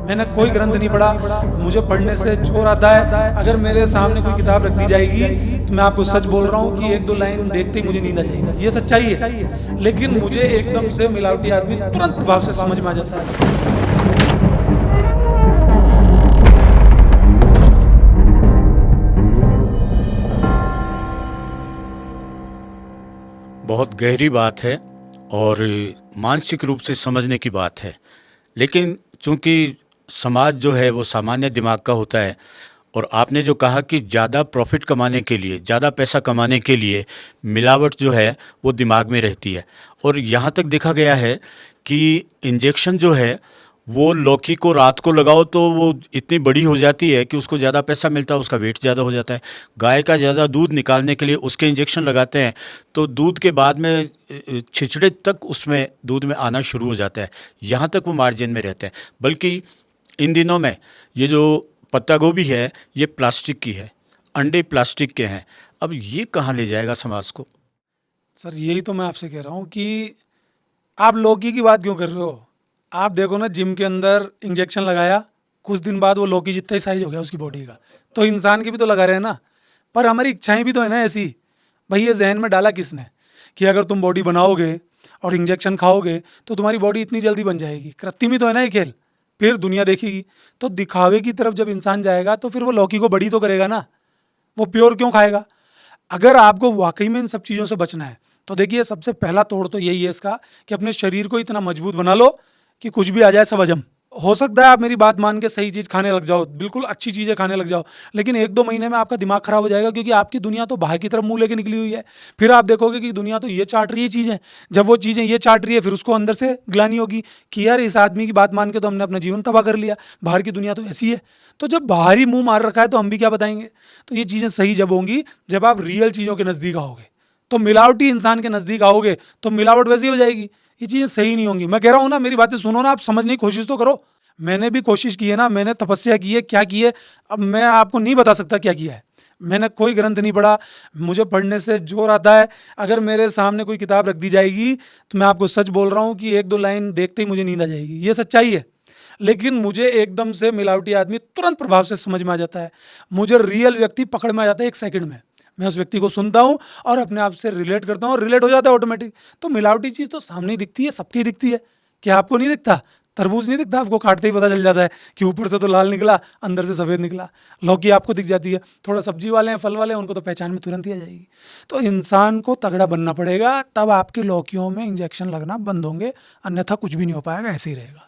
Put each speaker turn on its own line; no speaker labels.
मैंने कोई ग्रंथ नहीं पढ़ा, मुझे पढ़ने से जोर आता है। अगर मेरे सामने कोई किताब रख दी जाएगी तो मैं आपको सच बोल रहा हूँ कि एक दो लाइन देखते ही मुझे नींद आ जाएगी, ये सच्चाई है। लेकिन मुझे एकदम से मिलावटी आदमी तुरंत प्रभाव से समझ में आ जाता है।
बहुत गहरी बात है और मानसिक रूप से समझने की बात है। लेकिन चूंकि समाज जो है वो सामान्य दिमाग का होता है, और आपने जो कहा कि ज़्यादा प्रॉफिट कमाने के लिए, ज़्यादा पैसा कमाने के लिए मिलावट जो है वो दिमाग में रहती है। और यहाँ तक देखा गया है कि इंजेक्शन जो है वो लौकी को रात को लगाओ तो वो इतनी बड़ी हो जाती है कि उसको ज़्यादा पैसा मिलता है, उसका वेट ज़्यादा हो जाता है। गाय का ज़्यादा दूध निकालने के लिए उसके इंजेक्शन लगाते हैं तो दूध के बाद में छिछड़े तक उसमें दूध में आना शुरू हो जाता है, यहाँ तक वो मार्जिन में रहते हैं। बल्कि इन दिनों में ये जो पत्ता गोभी है ये प्लास्टिक की है, अंडे प्लास्टिक के हैं। अब ये कहाँ ले जाएगा समाज को?
सर यही तो मैं आपसे कह रहा हूँ कि आप लौकी की बात क्यों कर रहे हो। आप देखो ना, जिम के अंदर इंजेक्शन लगाया, कुछ दिन बाद वो लौकी जितना ही साइज हो गया उसकी बॉडी का। तो इंसान की भी तो लगा रहे हैं ना, पर हमारी इच्छाएं भी तो है ना ऐसी। भाई ये जहन में डाला किसने कि अगर तुम बॉडी बनाओगे और इंजेक्शन खाओगे तो तुम्हारी बॉडी इतनी जल्दी बन जाएगी। कृत्रिम ही तो है ना ये खेल, फिर दुनिया देखेगी। तो दिखावे की तरफ जब इंसान जाएगा तो फिर वो लौकी को बड़ी तो करेगा ना, वो प्योर क्यों खाएगा। अगर आपको वाकई में इन सब चीज़ों से बचना है तो देखिए, सबसे पहला तोड़ तो यही है इसका कि अपने शरीर को इतना मजबूत बना लो कि कुछ भी आ जाए सब हजम हो सकता है। आप मेरी बात मान के सही चीज़ खाने लग जाओ, बिल्कुल अच्छी चीज़ें खाने लग जाओ, लेकिन एक दो महीने में आपका दिमाग खराब हो जाएगा, क्योंकि आपकी दुनिया तो बाहर की तरफ मुंह लेके निकली हुई है। फिर आप देखोगे कि दुनिया तो ये चाट रही है चीज़ें, जब वो चीज़ें ये चाट रही है फिर उसको अंदर से ग्लानि होगी कि यार इस आदमी की बात मान के तो हमने अपना जीवन तबाह कर लिया, बाहर की दुनिया तो ऐसी है। तो जब बाहर ही मुंह मार रखा है तो हम भी क्या बताएंगे। तो ये चीज़ें सही जब होंगी जब आप रियल चीज़ों के नज़दीक आओगे। तो मिलावटी इंसान के नज़दीक आओगे तो मिलावट वैसी हो जाएगी, ये चीज़ें सही नहीं होंगी। मैं कह रहा हूँ ना, मेरी बातें सुनो ना, आप समझने की कोशिश तो करो। मैंने भी कोशिश की है ना, मैंने तपस्या की है, क्या की है अब मैं आपको नहीं बता सकता क्या किया है। मैंने कोई ग्रंथ नहीं पढ़ा, मुझे पढ़ने से जोर आता है। अगर मेरे सामने कोई किताब रख दी जाएगी तो मैं आपको सच बोल रहा हूँ कि एक दो लाइन देखते ही मुझे नींद आ जाएगी, ये सच्चाई है। लेकिन मुझे एकदम से मिलावटी आदमी तुरंत प्रभाव से समझ में आ जाता है। मुझे रियल व्यक्ति पकड़ में आ जाता है एक सेकंड में। मैं उस व्यक्ति को सुनता हूँ और अपने आप से रिलेट करता हूँ और रिलेट हो जाता है ऑटोमेटिक। तो मिलावटी चीज़ तो सामने ही दिखती है, सबकी दिखती है। क्या आपको नहीं दिखता? तरबूज नहीं दिखता आपको? काटते ही पता चल जाता है कि ऊपर से तो लाल निकला, अंदर से सफ़ेद निकला। लौकी आपको दिख जाती है। थोड़ा सब्जी वाले हैं, फल वाले हैं, उनको तो पहचान में तुरंत ही आ जाएगी। तो इंसान को तगड़ा बनना पड़ेगा, तब आपकी लौकियों में इंजेक्शन लगना बंद होंगे, अन्यथा कुछ भी नहीं हो पाएगा, ऐसे ही रहेगा।